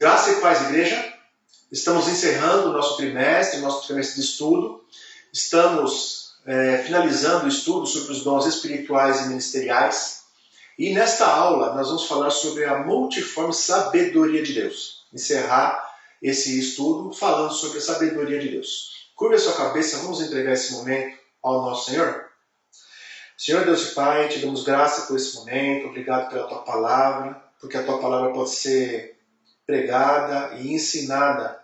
Graça e paz, igreja. Estamos encerrando o nosso trimestre de estudo. Estamos finalizando o estudo sobre os dons espirituais e ministeriais. E nesta aula nós vamos falar sobre a multiforme sabedoria de Deus. Encerrar esse estudo falando sobre a sabedoria de Deus. Curva a sua cabeça, vamos entregar esse momento ao nosso Senhor. Senhor Deus e Pai, te damos graça por esse momento. Obrigado pela tua palavra, porque a tua palavra pode ser pregada e ensinada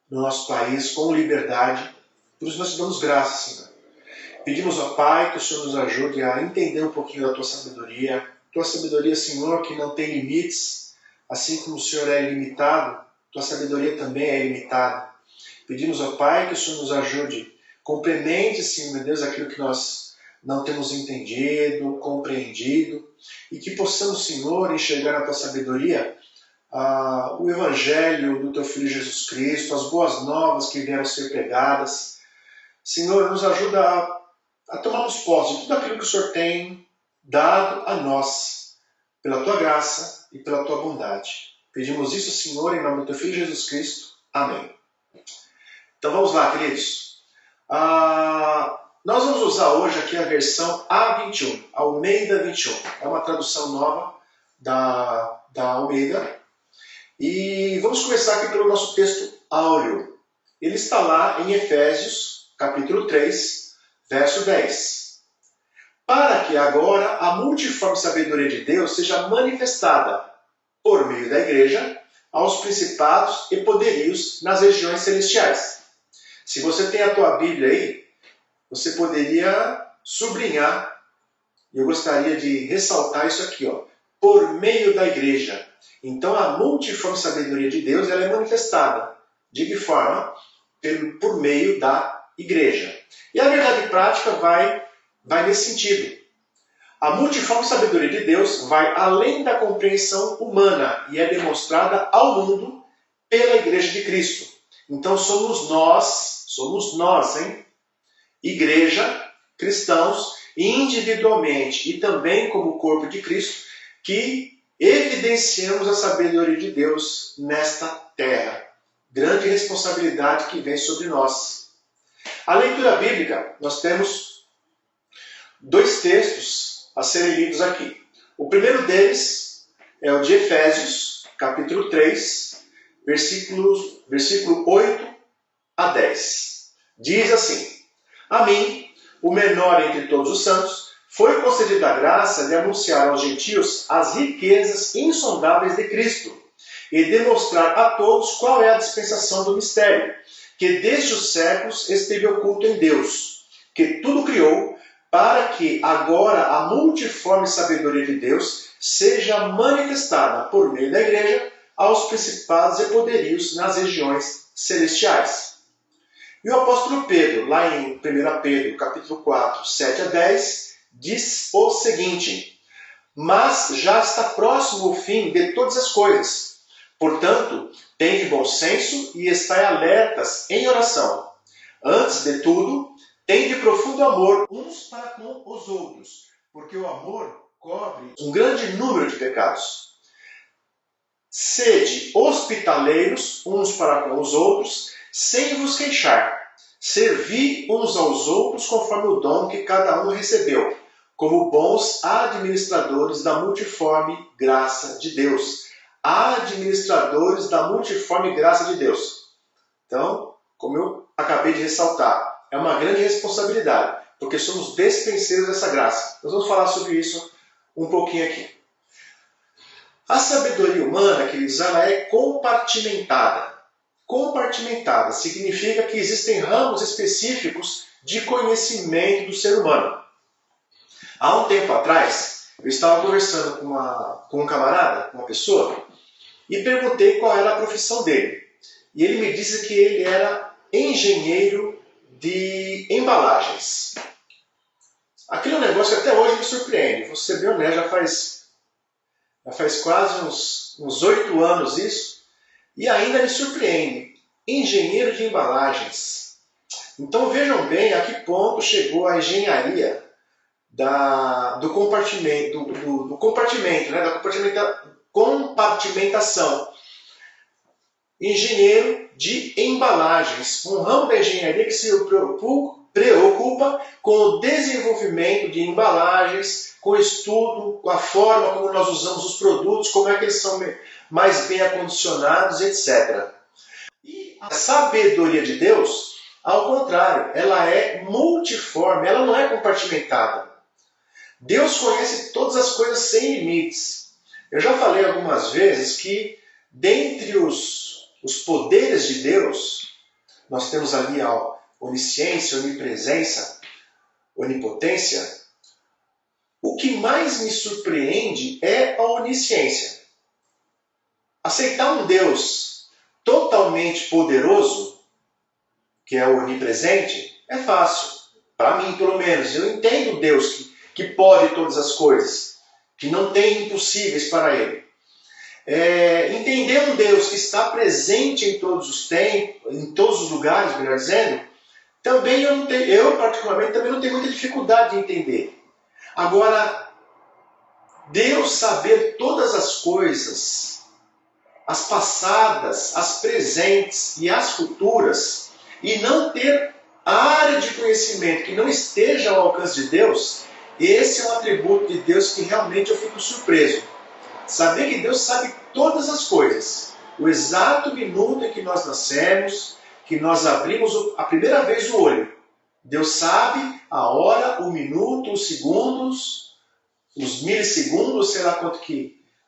no nosso país com liberdade. Por isso nós te damos graça, Senhor. Pedimos ao Pai que o Senhor nos ajude a entender um pouquinho da tua sabedoria. Tua sabedoria, Senhor, que não tem limites, assim como o Senhor é ilimitado, tua sabedoria também é ilimitada. Pedimos ao Pai que o Senhor nos ajude, complemente, Senhor, meu Deus, aquilo que nós não temos entendido, compreendido, e que possamos, Senhor, enxergar na tua sabedoria o Evangelho do teu Filho Jesus Cristo, as boas novas que vieram ser pregadas. Senhor, nos ajuda a tomarmos posse de tudo aquilo que o Senhor tem dado a nós, pela tua graça e pela tua bondade. Pedimos isso, Senhor, em nome do teu Filho Jesus Cristo. Amém. Então vamos lá, queridos. Nós vamos usar hoje aqui a versão A21, Almeida 21. É uma tradução nova da Almeida. E vamos começar aqui pelo nosso texto áureo. Ele está lá em Efésios, capítulo 3, verso 10. Para que agora a multiforme sabedoria de Deus seja manifestada por meio da igreja aos principados e poderios nas regiões celestiais. Se você tem a tua Bíblia aí, você poderia sublinhar, e eu gostaria de ressaltar isso aqui, ó, por meio da igreja. Então a multiforme sabedoria de Deus ela é manifestada. De que forma? Por meio da igreja. E a verdade prática vai nesse sentido. A multiforme sabedoria de Deus vai além da compreensão humana e é demonstrada ao mundo pela igreja de Cristo. Então somos nós, hein? Igreja, cristãos, individualmente e também como corpo de Cristo, que evidenciamos a sabedoria de Deus nesta terra. Grande responsabilidade que vem sobre nós. A leitura bíblica, nós temos dois textos a serem lidos aqui. O primeiro deles é o de Efésios, capítulo 3, versículo 8 a 10. Diz assim: A mim, o menor entre todos os santos, foi concedida a graça de anunciar aos gentios as riquezas insondáveis de Cristo e demonstrar a todos qual é a dispensação do mistério, que desde os séculos esteve oculto em Deus, que tudo criou, para que agora a multiforme sabedoria de Deus seja manifestada por meio da igreja aos principados e poderios nas regiões celestiais. E o apóstolo Pedro, lá em 1 Pedro, capítulo 4, 7 a 10, diz o seguinte: Mas já está próximo o fim de todas as coisas. Portanto, tende bom senso e estai alertas em oração. Antes de tudo, tende profundo amor uns para com os outros, porque o amor cobre um grande número de pecados. Sede hospitaleiros uns para com os outros, sem vos queixar. Servi uns aos outros conforme o dom que cada um recebeu, como bons administradores da multiforme graça de Deus. Administradores da multiforme graça de Deus. Então, como eu acabei de ressaltar, é uma grande responsabilidade, porque somos despenseiros dessa graça. Nós vamos falar sobre isso um pouquinho aqui. A sabedoria humana, queridos, ela é compartimentada. Compartimentada significa que existem ramos específicos de conhecimento do ser humano. Há um tempo atrás, eu estava conversando com um camarada, uma pessoa, e perguntei qual era a profissão dele. E ele me disse que ele era engenheiro de embalagens. Aquele é um negócio que até hoje me surpreende. Vou ser bem honesto, já faz quase uns 8 anos isso, e ainda me surpreende. Engenheiro de embalagens. Então vejam bem a que ponto chegou a engenharia do compartimento, da compartimentação. engenheiro de embalagens, um ramo da engenharia que se preocupa com o desenvolvimento de embalagens, com o estudo, com a forma como nós usamos os produtos, como é que eles são mais bem acondicionados, etc. E a sabedoria de Deus, ao contrário, ela é multiforme, ela não é compartimentada. Deus conhece todas as coisas sem limites. Eu já falei algumas vezes que, dentre os poderes de Deus, nós temos ali a onisciência, onipresença, onipotência. O que mais me surpreende é a onisciência. Aceitar um Deus totalmente poderoso, que é o onipresente, é fácil. Para mim, pelo menos. Eu entendo Deus que pode todas as coisas, que não tem impossíveis para Ele. Entender um Deus que está presente em todos os tempos, em todos os lugares, melhor dizendo, também eu particularmente também não tenho muita dificuldade de entender. Agora, Deus saber todas as coisas, as passadas, as presentes e as futuras, e não ter área de conhecimento que não esteja ao alcance de Deus, esse é um atributo de Deus que realmente eu fico surpreso. Saber que Deus sabe todas as coisas. O exato minuto em que nós nascemos, que nós abrimos a primeira vez o olho. Deus sabe a hora, o minuto, os segundos, os milissegundos, sei lá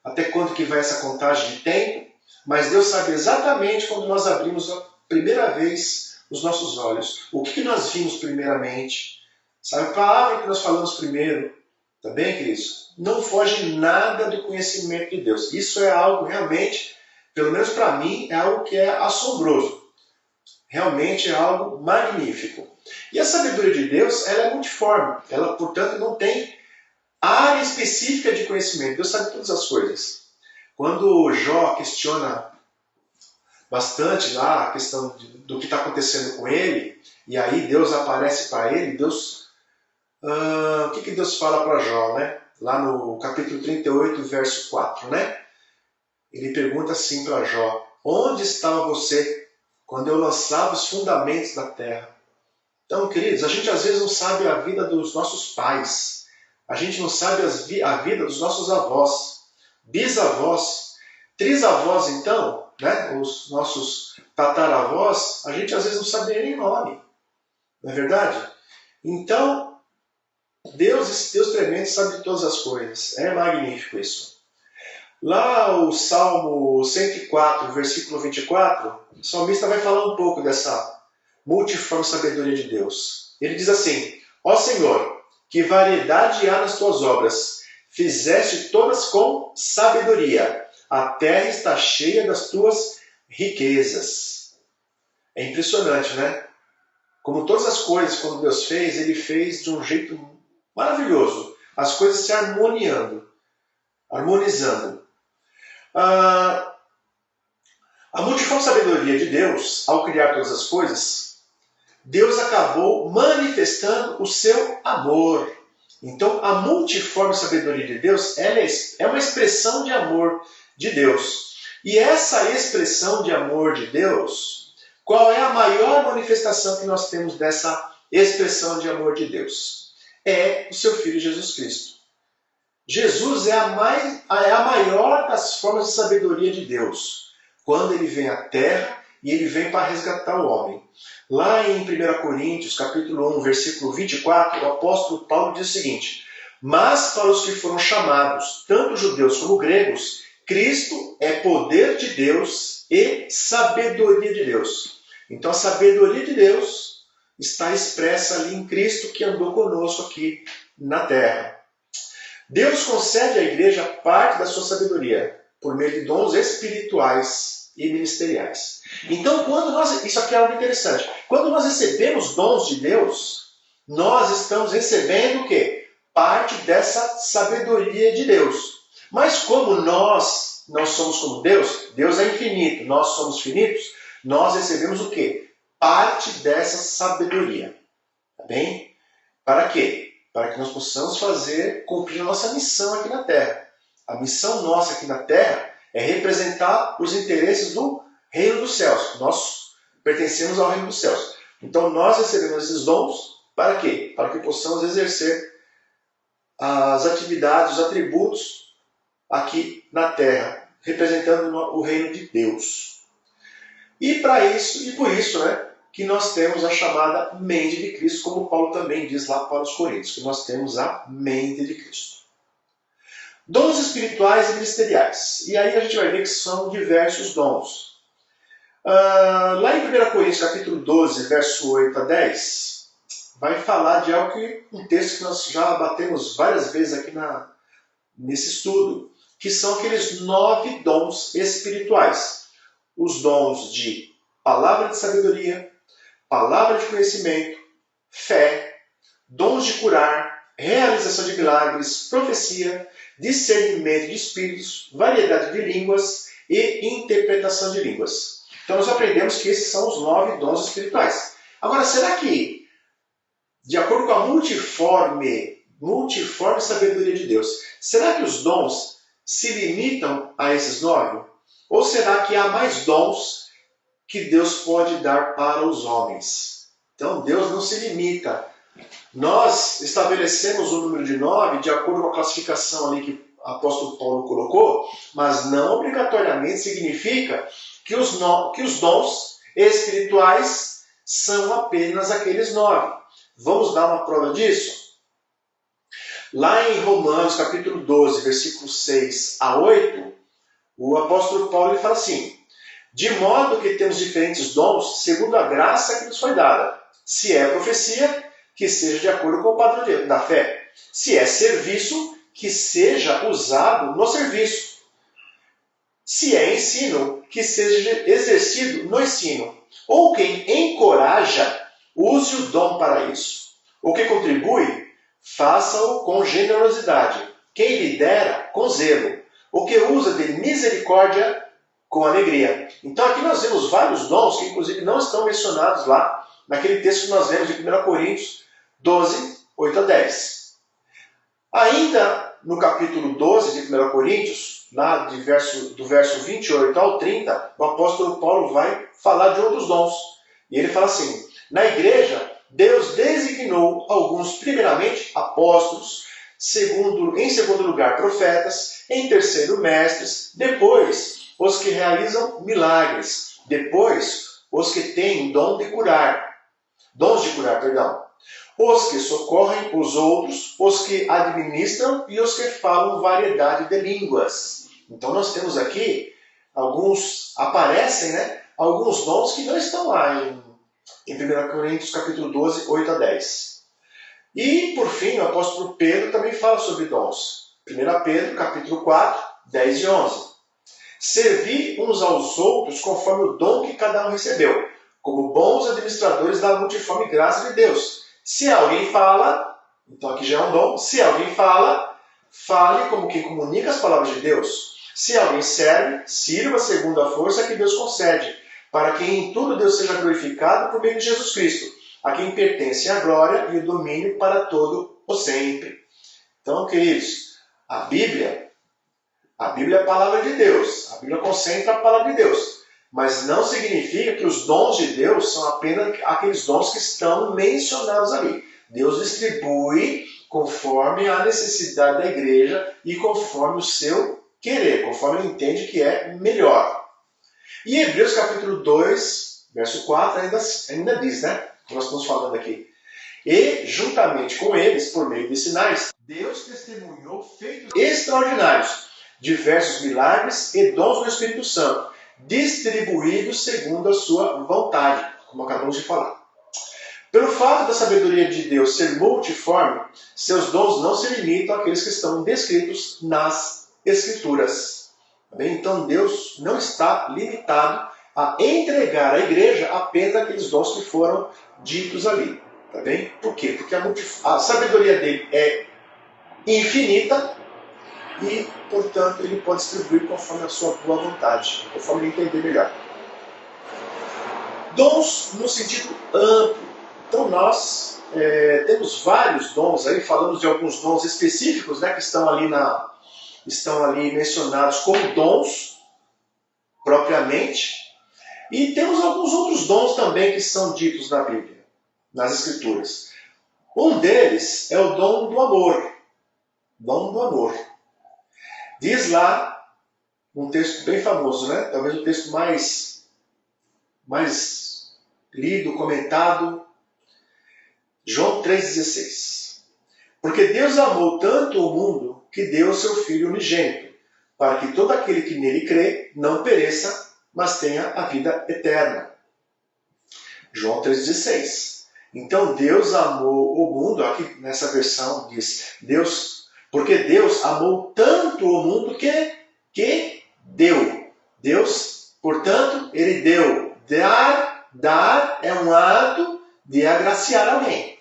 até quanto que vai essa contagem de tempo. Mas Deus sabe exatamente quando nós abrimos a primeira vez os nossos olhos. O que nós vimos primeiramente. Sabe a palavra que nós falamos primeiro. Tá bem, queridos? Não foge nada do conhecimento de Deus. Isso é algo realmente, pelo menos para mim, é algo que é assombroso. Realmente é algo magnífico. E a sabedoria de Deus, ela é multiforme. Ela, portanto, não tem área específica de conhecimento. Deus sabe todas as coisas. Quando Jó questiona bastante lá a questão do que está acontecendo com ele, e aí Deus aparece para ele, o que Deus fala para Jó, né? Lá no capítulo 38, verso 4, né? Ele pergunta assim para Jó: onde estava você quando eu lançava os fundamentos da terra? Então, queridos, a gente às vezes não sabe a vida dos nossos pais, a gente não sabe a vida dos nossos avós, bisavós, trisavós, então, né? Os nossos tataravós, a gente às vezes não sabe nem nome, não é verdade? Então, Deus tremendo, sabe de todas as coisas. É magnífico isso. Lá o Salmo 104, versículo 24, o salmista vai falar um pouco dessa multiforme sabedoria de Deus. Ele diz assim: ó Senhor, que variedade há nas tuas obras, fizeste todas com sabedoria, a terra está cheia das tuas riquezas. É impressionante, né? Como todas as coisas, quando Deus fez, Ele fez de um jeito maravilhoso. As coisas se harmonizando. A multiforme sabedoria de Deus, ao criar todas as coisas, Deus acabou manifestando o seu amor. Então, a multiforme sabedoria de Deus é uma expressão de amor de Deus. E essa expressão de amor de Deus, qual é a maior manifestação que nós temos dessa expressão de amor de Deus? É o seu Filho Jesus Cristo. Jesus é a maior das formas de sabedoria de Deus. Quando ele vem à terra e ele vem para resgatar o homem. Lá em 1 Coríntios, capítulo 1, versículo 24, o apóstolo Paulo diz o seguinte: mas para os que foram chamados, tanto judeus como gregos, Cristo é poder de Deus e sabedoria de Deus. Então a sabedoria de Deus está expressa ali em Cristo que andou conosco aqui na terra. Deus concede à igreja parte da sua sabedoria por meio de dons espirituais e ministeriais. Então, isso aqui é algo interessante. Quando nós recebemos dons de Deus, nós estamos recebendo o quê? Parte dessa sabedoria de Deus. Mas como nós não somos como Deus, Deus é infinito, nós somos finitos, nós recebemos o quê? Parte dessa sabedoria. Tá bem? Para quê? Para que nós possamos cumprir a nossa missão aqui na Terra. A missão nossa aqui na Terra é representar os interesses do reino dos céus. Nós pertencemos ao reino dos céus. Então nós recebemos esses dons para quê? Para que possamos exercer as atividades, os atributos aqui na terra, representando o reino de Deus. E para isso, e por isso, né, que nós temos a chamada mente de Cristo, como Paulo também diz lá para os Coríntios, que nós temos a mente de Cristo. Dons espirituais e ministeriais. E aí a gente vai ver que são diversos dons. Lá em 1 Coríntios capítulo 12, verso 8 a 10, vai falar de algo um texto que nós já batemos várias vezes aqui nesse estudo, que são aqueles 9 dons espirituais. Os dons de palavra de sabedoria, palavra de conhecimento, fé, dons de curar, realização de milagres, profecia, discernimento de espíritos, variedade de línguas e interpretação de línguas. Então nós aprendemos que esses são os 9 dons espirituais. Agora, será que, de acordo com a multiforme sabedoria de Deus, será que os dons se limitam a esses 9? Ou será que há mais dons que Deus pode dar para os homens? Então Deus não se limita. Nós estabelecemos o número de 9 de acordo com a classificação ali que o apóstolo Paulo colocou, mas não obrigatoriamente significa que os dons espirituais são apenas aqueles 9. Vamos dar uma prova disso? Lá em Romanos capítulo 12, versículos 6 a 8, o apóstolo Paulo ele fala assim: de modo que temos diferentes dons segundo a graça que nos foi dada. Se é profecia, que seja de acordo com o padrão da fé. Se é serviço, que seja usado no serviço. Se é ensino, que seja exercido no ensino. Ou quem encoraja, use o dom para isso. O que contribui, faça-o com generosidade. Quem lidera, com zelo. O que usa de misericórdia, com alegria. Então aqui nós vemos vários dons que inclusive não estão mencionados lá naquele texto que nós vemos de 1 Coríntios 12, 8 a 10. Ainda no capítulo 12 de 1 Coríntios, lá do verso 28 ao 30, o apóstolo Paulo vai falar de outros dons. E ele fala assim: na igreja, Deus designou alguns, primeiramente, apóstolos, em segundo lugar, profetas, em terceiro, mestres, depois, os que realizam milagres, depois, os que têm dons de curar, os que socorrem os outros, os que administram e os que falam variedade de línguas. Então nós temos aqui alguns dons que não estão lá em 1 Coríntios capítulo 12, 8 a 10. E, por fim, o apóstolo Pedro também fala sobre dons. 1 Pedro capítulo 4, 10 e 11. Servi uns aos outros conforme o dom que cada um recebeu, como bons administradores da multiforme graça de Deus. Se alguém fala, então aqui já é um dom, se alguém fala, fale como quem comunica as palavras de Deus. Se alguém serve, sirva segundo a força que Deus concede, para que em tudo Deus seja glorificado por meio de Jesus Cristo, a quem pertence a glória e o domínio para todo o sempre. Então, queridos, a Bíblia é a palavra de Deus. A Bíblia concentra a palavra de Deus. Mas não significa que os dons de Deus são apenas aqueles dons que estão mencionados ali. Deus distribui conforme a necessidade da igreja e conforme o seu querer, conforme ele entende que é melhor. E Hebreus capítulo 2, verso 4, ainda diz, né? Que nós estamos falando aqui. E, juntamente com eles, por meio de sinais, Deus testemunhou feitos extraordinários, diversos milagres e dons do Espírito Santo, distribuídos segundo a sua vontade, como acabamos de falar. Pelo fato da sabedoria de Deus ser multiforme, seus dons não se limitam àqueles que estão descritos nas Escrituras. Tá bem? Então Deus não está limitado a entregar à igreja apenas aqueles dons que foram ditos ali. Tá bem? Por quê? Porque a sabedoria dele é infinita e, portanto, ele pode distribuir conforme a sua boa vontade, conforme ele entender melhor. Dons no sentido amplo. Então nós temos vários dons aí, falamos de alguns dons específicos, né, que estão ali mencionados como dons propriamente. E temos alguns outros dons também que são ditos na Bíblia, nas Escrituras. Um deles é o dom do amor. Dom do amor. Diz lá, um texto bem famoso, né? Talvez o texto mais lido, comentado, João 3,16. Porque Deus amou tanto o mundo que deu o seu Filho unigênito, para que todo aquele que nele crê não pereça, mas tenha a vida eterna. João 3,16. Então Deus amou o mundo, aqui nessa versão diz, porque Deus amou tanto o mundo que deu. Deus, portanto, ele deu. Dar é um ato de agraciar alguém.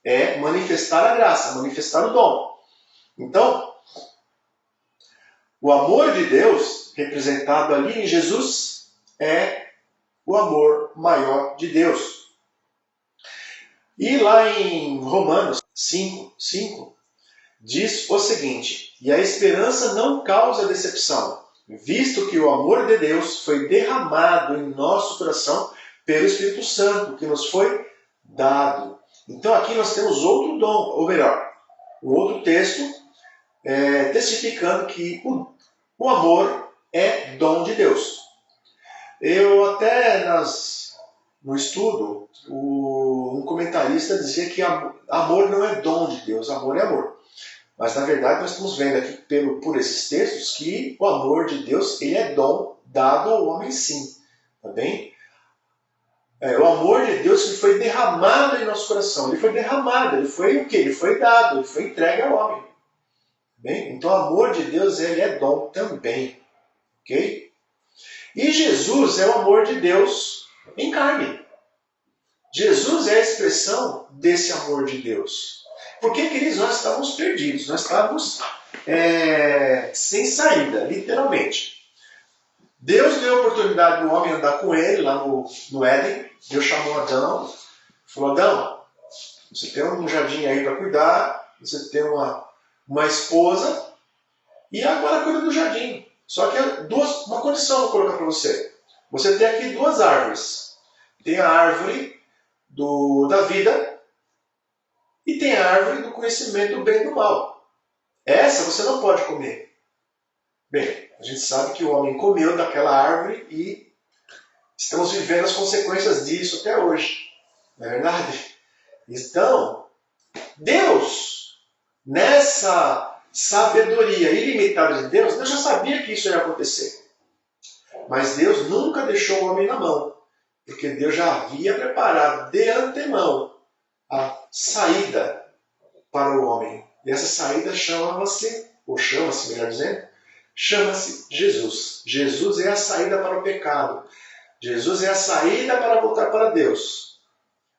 É manifestar a graça, manifestar o dom. Então, o amor de Deus, representado ali em Jesus, é o amor maior de Deus. E lá em Romanos 5, diz o seguinte: e a esperança não causa decepção, visto que o amor de Deus foi derramado em nosso coração pelo Espírito Santo, que nos foi dado. Então aqui nós temos outro dom, ou melhor, um outro texto testificando que o amor é dom de Deus. Eu até no estudo, um comentarista dizia que amor não é dom de Deus, amor é amor. Mas na verdade nós estamos vendo aqui por esses textos que o amor de Deus ele é dom dado ao homem sim. Tá bem? O amor de Deus ele foi derramado em nosso coração. Ele foi derramado, ele foi o quê? Ele foi dado, ele foi entregue ao homem. Tá bem? Então o amor de Deus ele é dom também. Ok? E Jesus é o amor de Deus em carne. Jesus é a expressão desse amor de Deus. Porque, queridos, nós estávamos perdidos, nós estávamos sem saída, literalmente. Deus deu a oportunidade do homem andar com ele lá no Éden. Deus chamou Adão, falou: Adão, você tem um jardim aí para cuidar, você tem uma esposa, e agora cuida do jardim. Só que uma condição eu vou colocar para você. Você tem aqui duas árvores. Tem a árvore da vida e tem a árvore do conhecimento do bem e do mal. Essa você não pode comer. Bem, a gente sabe que o homem comeu daquela árvore e estamos vivendo as consequências disso até hoje. Não é verdade? Então, Deus, nessa sabedoria ilimitada de Deus já sabia que isso ia acontecer. Mas Deus nunca deixou o homem na mão, porque Deus já havia preparado de antemão a saída para o homem. E essa saída chama-se, melhor dizendo, chama-se Jesus. Jesus é a saída para o pecado. Jesus é a saída para voltar para Deus.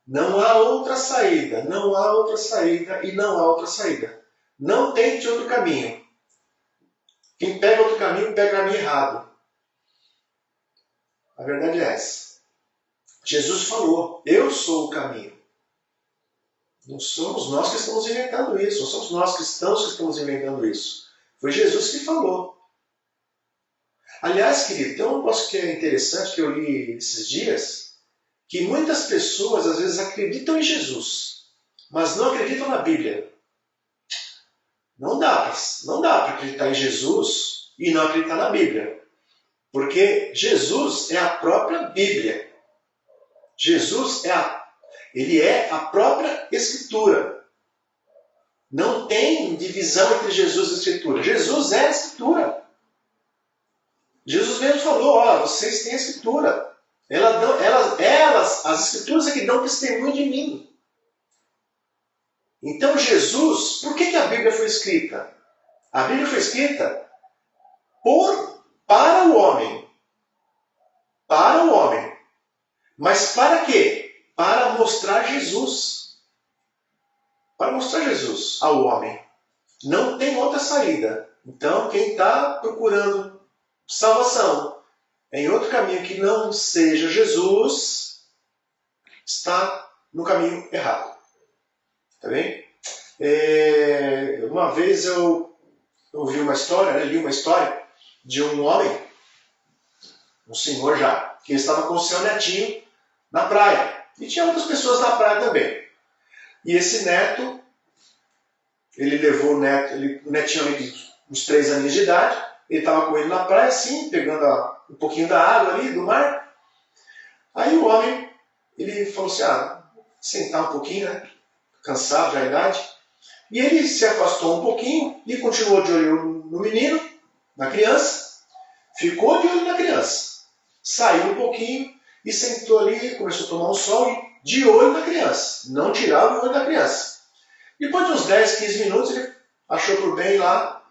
Não há outra saída, não há outra saída e não há outra saída. Não tente outro caminho. Quem pega outro caminho, pega o caminho errado. A verdade é essa. Jesus falou: eu sou o caminho. Não somos nós que estamos inventando isso. Não somos nós cristãos que estamos inventando isso. Foi Jesus que falou. Aliás, querido, tem um negócio que é interessante que eu li esses dias, que muitas pessoas às vezes acreditam em Jesus, mas não acreditam na Bíblia. Não dá para acreditar em Jesus e não acreditar na Bíblia. Porque Jesus é a própria Bíblia. Jesus ele é a própria Escritura. Não tem divisão entre Jesus e a Escritura. Jesus é a Escritura. Jesus mesmo falou: vocês têm a Escritura. As Escrituras é que dão testemunho de mim. Então Jesus, por que a Bíblia foi escrita? A Bíblia foi escrita para o homem. Para o homem. Mas para quê? Para mostrar Jesus. Para mostrar Jesus ao homem. Não tem outra saída. Então quem está procurando salvação em outro caminho que não seja Jesus, está no caminho errado. Tá bem? Uma vez eu ouvi uma história, li uma história de um homem, um senhor já, que ele estava com o seu netinho na praia. E tinha outras pessoas na praia também. E esse neto, ele levou o neto, o netinho ali de uns 3 aninhos de idade, ele estava com ele na praia, assim, pegando um pouquinho da água ali, do mar. Aí o homem, ele falou assim, sentar um pouquinho, né? Cansado já a idade. E ele se afastou um pouquinho e continuou de olho no menino, na criança. Ficou de olho na criança. Saiu um pouquinho e sentou ali, começou a tomar um sol e de olho na criança. Não tirava o olho da criança. Depois de uns 10, 15 minutos, ele achou por bem lá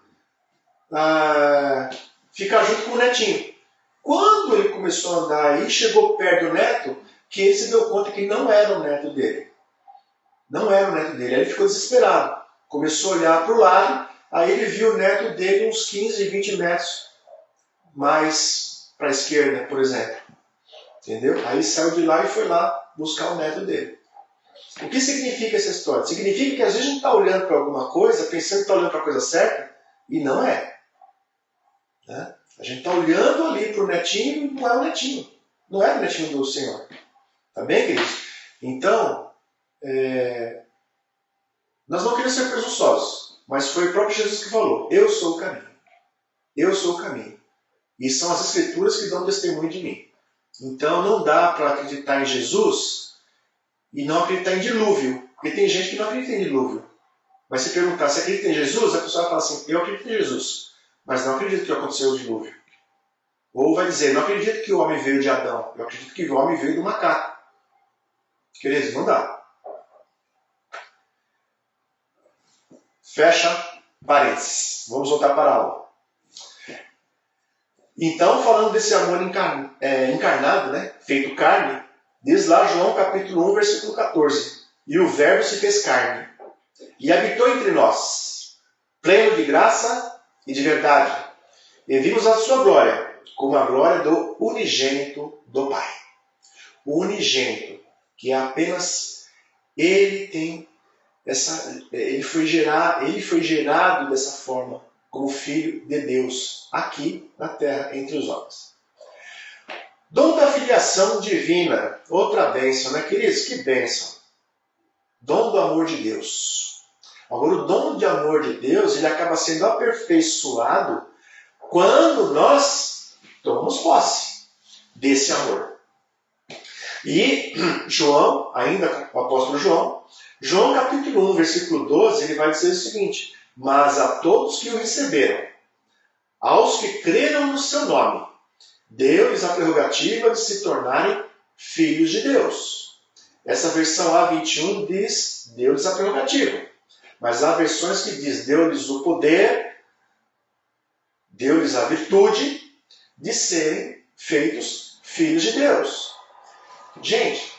ficar junto com o netinho. Quando ele começou a andar e chegou perto do neto, que ele se deu conta que não era o neto dele. Não era o neto dele. Aí ele ficou desesperado. Começou a olhar para o lado, aí ele viu o neto dele uns 15, 20 metros mais para a esquerda, por exemplo. Entendeu? Aí saiu de lá e foi lá buscar o neto dele. O que significa essa história? Significa que às vezes a gente está olhando para alguma coisa, pensando que está olhando para a coisa certa, e não é. Né? A gente está olhando ali para o netinho e não é o netinho. Não é o netinho do Senhor. Tá bem, queridos? Então, nós não queremos ser presunçosos, mas foi o próprio Jesus que falou, eu sou o caminho. Eu sou o caminho. E são as Escrituras que dão testemunho de mim. Então não dá para acreditar em Jesus e não acreditar em dilúvio. Porque tem gente que não acredita em dilúvio. Mas se perguntar se acredita em Jesus, a pessoa vai falar assim, eu acredito em Jesus, mas não acredito que aconteceu o dilúvio. Ou vai dizer, não acredito que o homem veio de Adão, eu acredito que o homem veio do macaco. Queridos, não dá. Fecha parênteses. Vamos voltar para a aula. Então, falando desse amor encarnado, né, feito carne, diz lá João capítulo 1, versículo 14. E o verbo se fez carne, e habitou entre nós, pleno de graça e de verdade. E vimos a sua glória, como a glória do unigênito do Pai. O unigênito, que é apenas ele tem ele foi gerado dessa forma, como Filho de Deus, aqui na terra, entre os homens. Dom da filiação divina, outra bênção, né, queridos? Que bênção! Dom do amor de Deus. Agora, o dom de amor de Deus, ele acaba sendo aperfeiçoado quando nós tomamos posse desse amor. E João, ainda o apóstolo João capítulo 1, versículo 12, ele vai dizer o seguinte, mas a todos que o receberam, aos que creram no seu nome, deu-lhes a prerrogativa de se tornarem filhos de Deus. Essa versão A21 diz, deu-lhes a prerrogativa. Mas há versões que diz, deu-lhes o poder, deu-lhes a virtude de serem feitos filhos de Deus. Gente,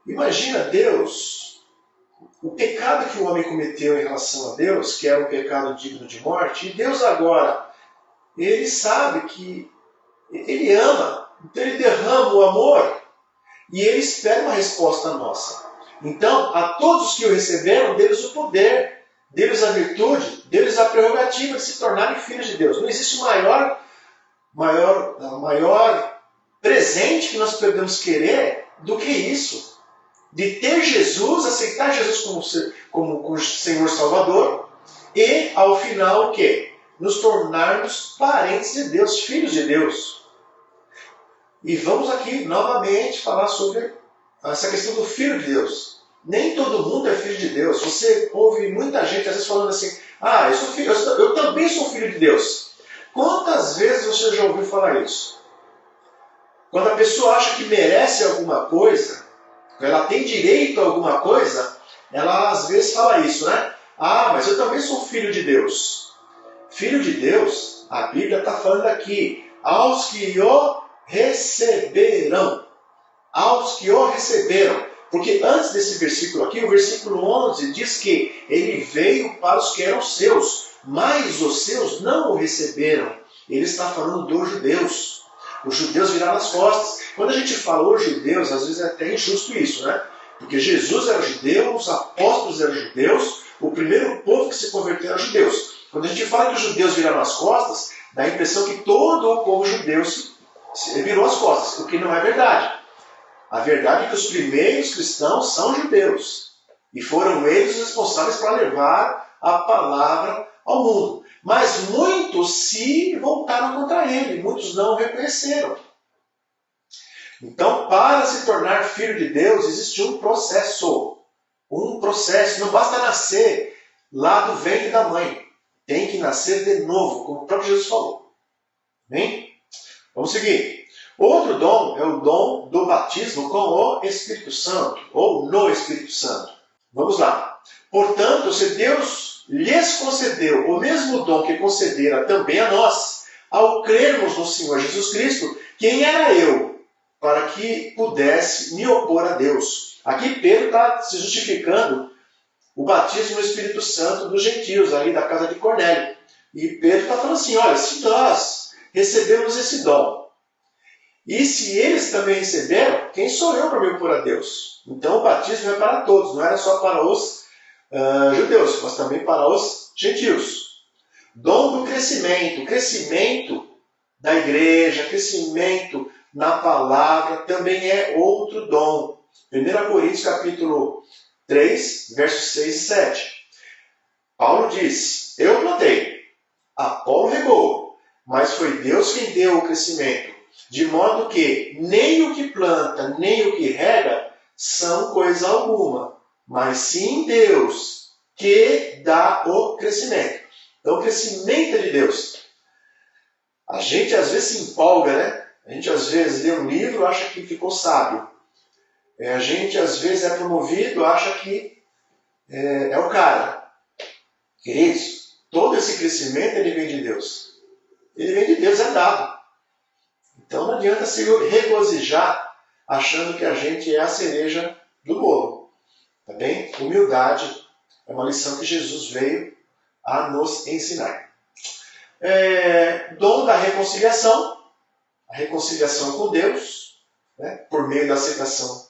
imagina Deus, o pecado que o homem cometeu em relação a Deus, que era um pecado digno de morte, e Deus agora, ele sabe que ele ama, então ele derrama o amor e ele espera uma resposta nossa. Então, a todos que o receberam, deu-lhes o poder, deu-lhes a virtude, deu-lhes a prerrogativa de se tornarem filhos de Deus. Não existe maior presente que nós podemos querer do que isso. De ter Jesus, aceitar Jesus como Senhor Salvador e, ao final, o quê? Nos tornarmos parentes de Deus, filhos de Deus. E vamos aqui, novamente, falar sobre essa questão do Filho de Deus. Nem todo mundo é filho de Deus. Você ouve muita gente, às vezes, falando assim, eu também sou filho de Deus. Quantas vezes você já ouviu falar isso? Quando a pessoa acha que merece alguma coisa, ela tem direito a alguma coisa, ela às vezes fala isso, né? Mas eu também sou filho de Deus. Filho de Deus, a Bíblia está falando aqui, aos que o receberam. Aos que o receberam. Porque antes desse versículo aqui, o versículo 11 diz que ele veio para os que eram seus, mas os seus não o receberam. Ele está falando dos judeus. Os judeus viraram as costas. Quando a gente fala os judeus, às vezes é até injusto isso, né? Porque Jesus era judeu, os apóstolos eram judeus, o primeiro povo que se converteu era judeus. Quando a gente fala que os judeus viraram as costas, dá a impressão que todo o povo judeu Ele virou as costas, o que não é verdade. A verdade é que os primeiros cristãos são judeus. E foram eles os responsáveis para levar a palavra ao mundo. Mas muitos se voltaram contra ele, muitos não o reconheceram. Então, para se tornar filho de Deus, existe um processo. Um processo. Não basta nascer lá do ventre da mãe. Tem que nascer de novo, como o próprio Jesus falou. Bem? Vamos seguir. Outro dom é o dom do batismo com o Espírito Santo, ou no Espírito Santo. Vamos lá. Portanto, se Deus lhes concedeu o mesmo dom que concedera também a nós, ao crermos no Senhor Jesus Cristo, quem era eu para que pudesse me opor a Deus? Aqui Pedro está se justificando o batismo no Espírito Santo dos gentios, ali da casa de Cornélio. E Pedro está falando assim, olha, se nós recebemos esse dom, e se eles também receberam, quem sou eu para me opor a Deus? Então o batismo é para todos, não era só para os judeus, mas também para os gentios. Dom do crescimento, crescimento da igreja, crescimento na palavra, também é outro dom. 1 Coríntios capítulo 3, versos 6 e 7. Paulo diz, eu plantei, Apolo regou, mas foi Deus quem deu o crescimento. De modo que nem o que planta, nem o que rega são coisa alguma, mas sim Deus que dá o crescimento. Então o crescimento é de Deus. A gente às vezes se empolga, né? A gente às vezes lê um livro e acha que ficou sábio. A gente às vezes é promovido, acha que é o cara. Queridos, todo esse crescimento ele vem de Deus. Ele vem de Deus, é dado. Então não adianta se regozijar achando que a gente é a cereja do bolo. Tá bem? Humildade é uma lição que Jesus veio a nos ensinar. Dom da reconciliação, a reconciliação com Deus, né, por meio da aceitação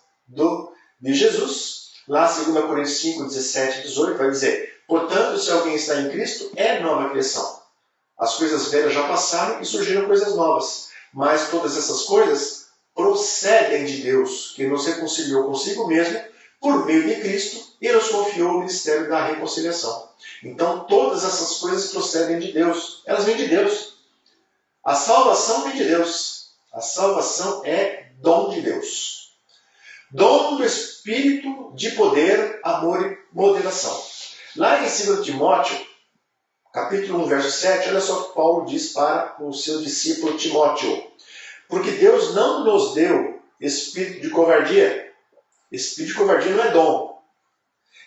de Jesus. Lá 2 Coríntios 5, 17 e 18 vai dizer, portanto, se alguém está em Cristo, é nova criação. As coisas velhas já passaram e surgiram coisas novas. Mas todas essas coisas procedem de Deus, que nos reconciliou consigo mesmo por meio de Cristo e nos confiou o ministério da reconciliação. Então todas essas coisas procedem de Deus. Elas vêm de Deus. A salvação vem de Deus. A salvação é dom de Deus. Dom do Espírito de poder, amor e moderação. Lá em 2 Timóteo, capítulo 1, verso 7, olha só o que Paulo diz para o seu discípulo Timóteo. Porque Deus não nos deu espírito de covardia. Espírito de covardia não é dom.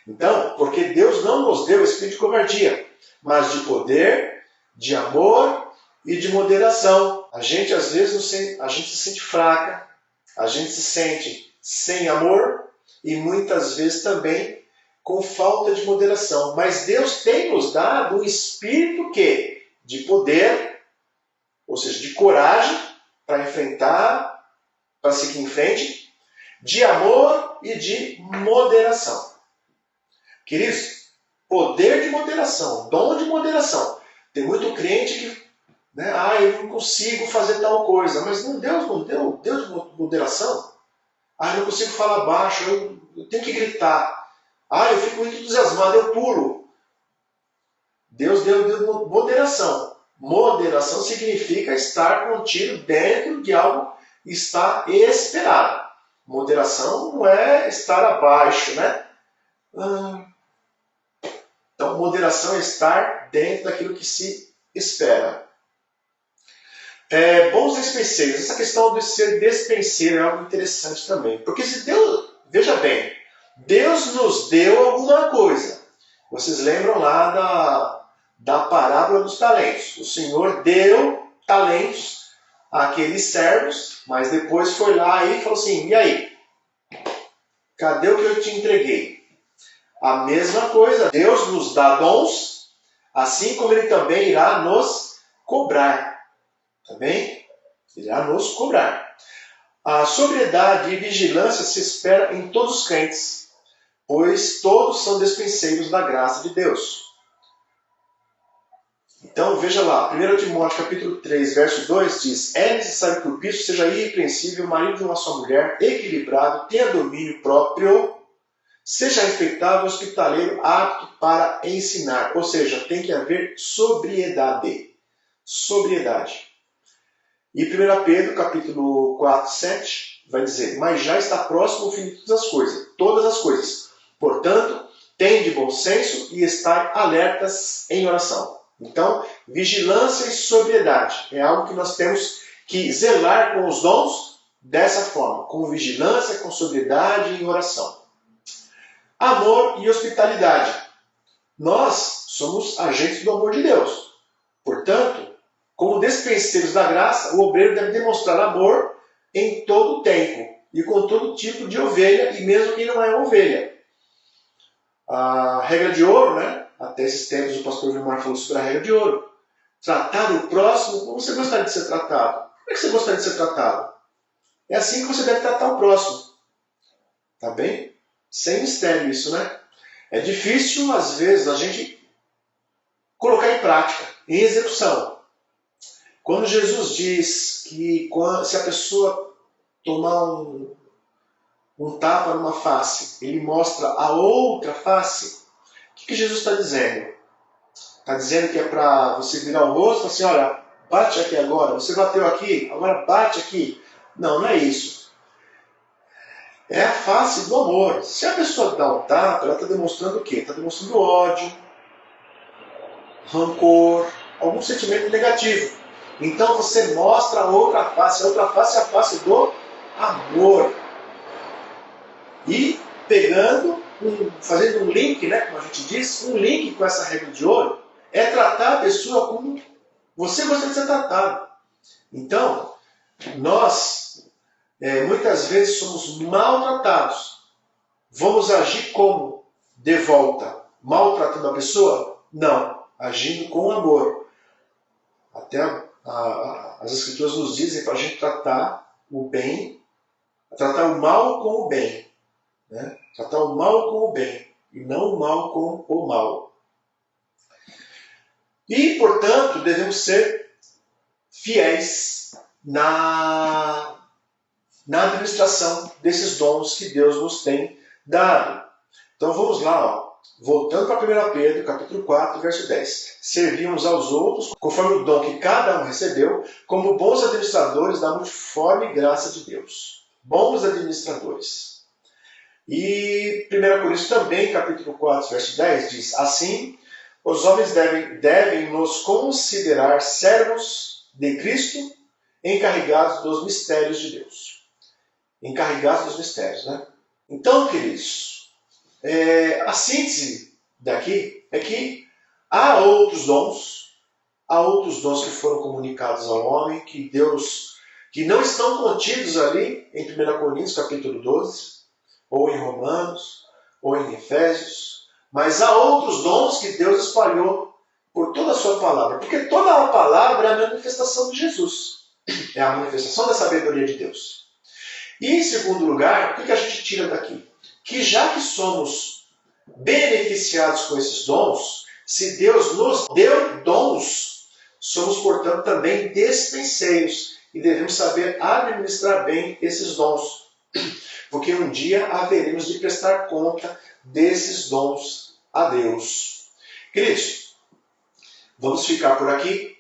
Então, porque Deus não nos deu espírito de covardia, mas de poder, de amor e de moderação. A gente às vezes a gente se sente fraca, a gente se sente sem amor e muitas vezes também com falta de moderação. Mas Deus tem nos dado um espírito de poder, ou seja, de coragem para enfrentar, para seguir em frente, de amor e de moderação. Queridos, poder de moderação, dom de moderação. Tem muito crente que, eu não consigo fazer tal coisa, mas Deus não deu Deus de moderação. Eu não consigo falar baixo, eu tenho que gritar. Eu fico muito entusiasmado, eu pulo. Deus deu moderação. Moderação significa estar contido dentro de algo que está esperado. Moderação não é estar abaixo, né? Então, moderação é estar dentro daquilo que se espera. Bons despenseiros. Essa questão de ser despenseiro é algo interessante também. Porque se Deus, veja bem, Deus nos deu alguma coisa. Vocês lembram lá da parábola dos talentos. O Senhor deu talentos àqueles servos, mas depois foi lá e falou assim, e aí? Cadê o que eu te entreguei? A mesma coisa, Deus nos dá dons, assim como Ele também irá nos cobrar. Também irá nos cobrar. A sobriedade e vigilância se espera em todos os crentes, pois todos são despenseiros da graça de Deus. Então, veja lá, 1 Timóteo capítulo 3, verso 2 diz: é necessário que o bispo seja irrepreensível, marido de uma só mulher, equilibrado, tenha domínio próprio, seja respeitável, hospitaleiro, apto para ensinar. Ou seja, tem que haver sobriedade. Sobriedade. E 1 Pedro capítulo 4, 7 vai dizer: mas já está próximo o fim de todas as coisas. Portanto, tende bom senso e estai alertas em oração. Então, vigilância e sobriedade é algo que nós temos que zelar com os dons dessa forma, com vigilância, com sobriedade e em oração. Amor e hospitalidade. Nós somos agentes do amor de Deus. Portanto, como despenseiros da graça, o obreiro deve demonstrar amor em todo o tempo e com todo tipo de ovelha, e mesmo quem não é ovelha. A regra de ouro, né? Até esses tempos o pastor Vilmar falou sobre a regra de ouro. Tratar o próximo como você gostaria de ser tratado. Como é que você gostaria de ser tratado? É assim que você deve tratar o próximo. Tá bem? Sem mistério isso, né? É difícil, às vezes, a gente colocar em prática, em execução. Quando Jesus diz que se a pessoa tomar um tapa numa face, ele mostra a outra face, o que Jesus está dizendo? Está dizendo que é para você virar o rosto e falar assim: olha, bate aqui agora, você bateu aqui, agora bate aqui. Não, não é isso. É a face do amor. Se a pessoa dá um tapa, ela está demonstrando o quê? Está demonstrando ódio, rancor, algum sentimento negativo. Então você mostra a outra face é a face do amor. E fazendo um link, né, como a gente diz, um link com essa regra de ouro, é tratar a pessoa como você gostaria de ser tratado. Então, nós muitas vezes somos maltratados. Vamos agir como? De volta. Maltratando a pessoa? Não. Agindo com amor. Até as escrituras nos dizem para a gente tratar o bem, tratar o mal com o bem. Né? Tratar o mal com o bem e não o mal com o mal. E, portanto, devemos ser fiéis na administração desses dons que Deus nos tem dado. Então vamos lá, ó. Voltando para 1 Pedro, capítulo 4, verso 10. Servir uns aos outros, conforme o dom que cada um recebeu, como bons administradores da multiforme graça de Deus. Bons administradores. E 1 Coríntios também, capítulo 4, verso 10, diz: assim, os homens devem nos considerar servos de Cristo, encarregados dos mistérios de Deus. Encarregados dos mistérios, né? Então, queridos, a síntese daqui é que há outros dons que foram comunicados ao homem, que não estão contidos ali em 1 Coríntios, capítulo 12, ou em Romanos, ou em Efésios, mas há outros dons que Deus espalhou por toda a sua palavra, porque toda a palavra é a manifestação de Jesus, é a manifestação da sabedoria de Deus. E em segundo lugar, o que a gente tira daqui? Que já que somos beneficiados com esses dons, se Deus nos deu dons, somos, portanto, também despenseiros e devemos saber administrar bem esses dons. Porque um dia haveremos de prestar conta desses dons a Deus. Queridos, vamos ficar por aqui.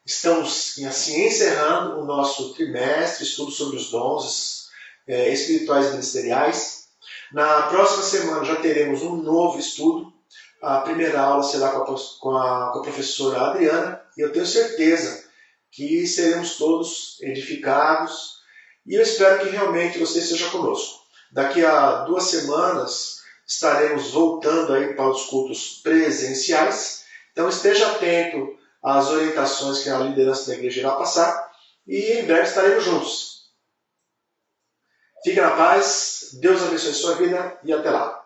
Estamos assim encerrando o nosso trimestre, estudo sobre os dons espirituais e ministeriais. Na próxima semana já teremos um novo estudo. A primeira aula será com a professora Adriana, e eu tenho certeza que seremos todos edificados, e eu espero que realmente você esteja conosco. Daqui a 2 semanas estaremos voltando aí para os cultos presenciais, então esteja atento às orientações que a liderança da igreja irá passar, e em breve estaremos juntos. Fique na paz, Deus abençoe sua vida e até lá.